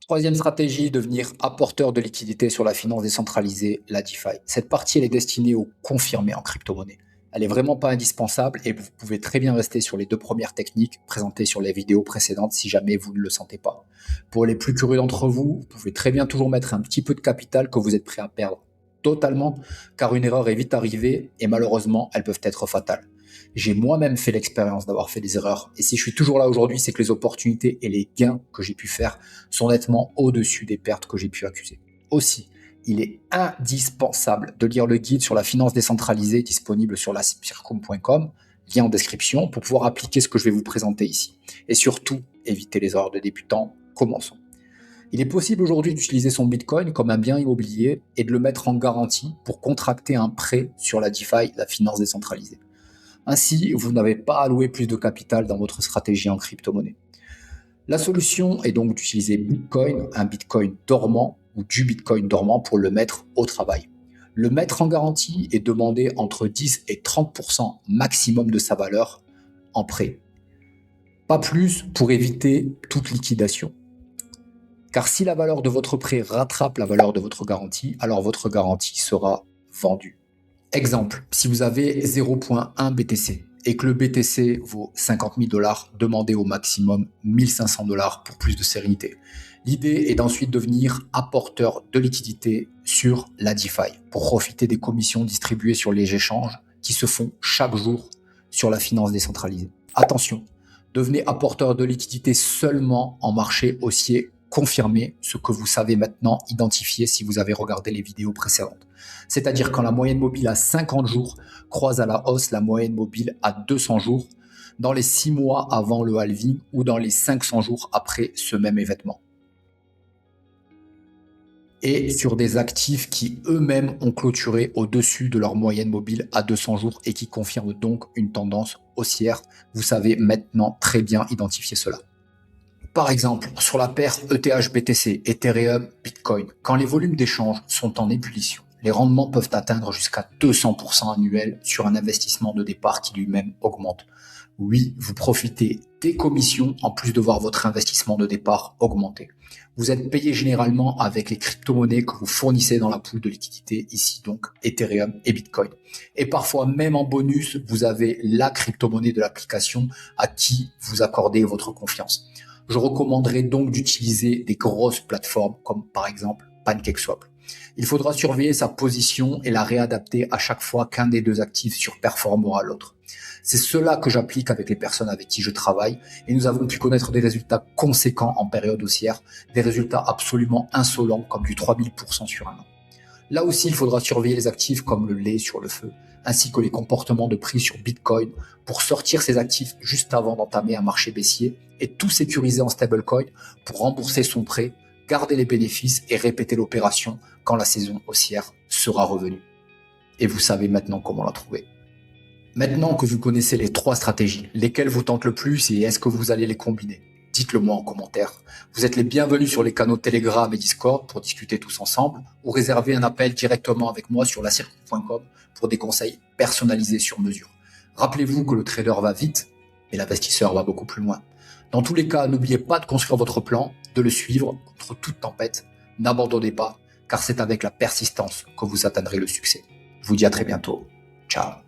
Troisième stratégie, devenir apporteur de liquidités sur la finance décentralisée, la DeFi. Cette partie, elle est destinée aux confirmés en crypto-monnaie. Elle est vraiment pas indispensable et vous pouvez très bien rester sur les deux premières techniques présentées sur les vidéos précédentes si jamais vous ne le sentez pas. Pour les plus curieux d'entre vous, vous pouvez très bien toujours mettre un petit peu de capital que vous êtes prêt à perdre totalement, car une erreur est vite arrivée et malheureusement, elles peuvent être fatales. J'ai moi-même fait l'expérience d'avoir fait des erreurs et si je suis toujours là aujourd'hui, c'est que les opportunités et les gains que j'ai pu faire sont nettement au-dessus des pertes que j'ai pu accuser. Aussi, il est indispensable de lire le guide sur la finance décentralisée disponible sur la-circum.com, lien en description, pour pouvoir appliquer ce que je vais vous présenter ici. Et surtout, éviter les erreurs de débutants. Commençons. Il est possible aujourd'hui d'utiliser son Bitcoin comme un bien immobilier et de le mettre en garantie pour contracter un prêt sur la DeFi, la finance décentralisée. Ainsi, vous n'avez pas à allouer plus de capital dans votre stratégie en crypto-monnaie. La solution est donc d'utiliser Bitcoin, un Bitcoin dormant ou du Bitcoin dormant pour le mettre au travail. Le mettre en garantie et demander entre 10 et 30% maximum de sa valeur en prêt. Pas plus pour éviter toute liquidation. Car si la valeur de votre prêt rattrape la valeur de votre garantie, alors votre garantie sera vendue. Exemple, si vous avez 0.1 BTC et que le BTC vaut 50 000 $, demandez au maximum 1500 $ pour plus de sérénité. L'idée est d'ensuite devenir apporteur de liquidité sur la DeFi pour profiter des commissions distribuées sur les échanges qui se font chaque jour sur la finance décentralisée. Attention, devenez apporteur de liquidité seulement en marché haussier confirmé, ce que vous savez maintenant identifier si vous avez regardé les vidéos précédentes. C'est-à-dire quand la moyenne mobile à 50 jours croise à la hausse la moyenne mobile à 200 jours, dans les 6 mois avant le halving ou dans les 500 jours après ce même événement. Et sur des actifs qui eux-mêmes ont clôturé au-dessus de leur moyenne mobile à 200 jours et qui confirment donc une tendance haussière. Vous savez maintenant très bien identifier cela. Par exemple, sur la paire ETH-BTC, Ethereum, Bitcoin, quand les volumes d'échange sont en ébullition, les rendements peuvent atteindre jusqu'à 200% annuels sur un investissement de départ qui lui-même augmente. Oui, vous profitez des commissions en plus de voir votre investissement de départ augmenter. Vous êtes payé généralement avec les crypto-monnaies que vous fournissez dans la pool de liquidité, ici donc Ethereum et Bitcoin. Et parfois même en bonus, vous avez la crypto-monnaie de l'application à qui vous accordez votre confiance. Je recommanderais donc d'utiliser des grosses plateformes comme par exemple PancakeSwap. Il faudra surveiller sa position et la réadapter à chaque fois qu'un des deux actifs surperformera l'autre. C'est cela que j'applique avec les personnes avec qui je travaille et nous avons pu connaître des résultats conséquents en période haussière, des résultats absolument insolents comme du 3000% sur un an. Là aussi, il faudra surveiller les actifs comme le lait sur le feu, ainsi que les comportements de prix sur Bitcoin pour sortir ces actifs juste avant d'entamer un marché baissier et tout sécuriser en stablecoin pour rembourser son prêt, garder les bénéfices et répéter l'opération quand la saison haussière sera revenue. Et vous savez maintenant comment la trouver. Maintenant que vous connaissez les 3 stratégies, lesquelles vous tentent le plus et est-ce que vous allez les combiner? Dites-le moi en commentaire. Vous êtes les bienvenus sur les canaux Telegram et Discord pour discuter tous ensemble ou réserver un appel directement avec moi sur la-circum.com pour des conseils personnalisés sur mesure. Rappelez-vous que le trader va vite, mais l'investisseur va beaucoup plus loin. Dans tous les cas, n'oubliez pas de construire votre plan, de le suivre contre toute tempête. N'abandonnez pas, car c'est avec la persistance que vous atteindrez le succès. Je vous dis à très bientôt. Ciao.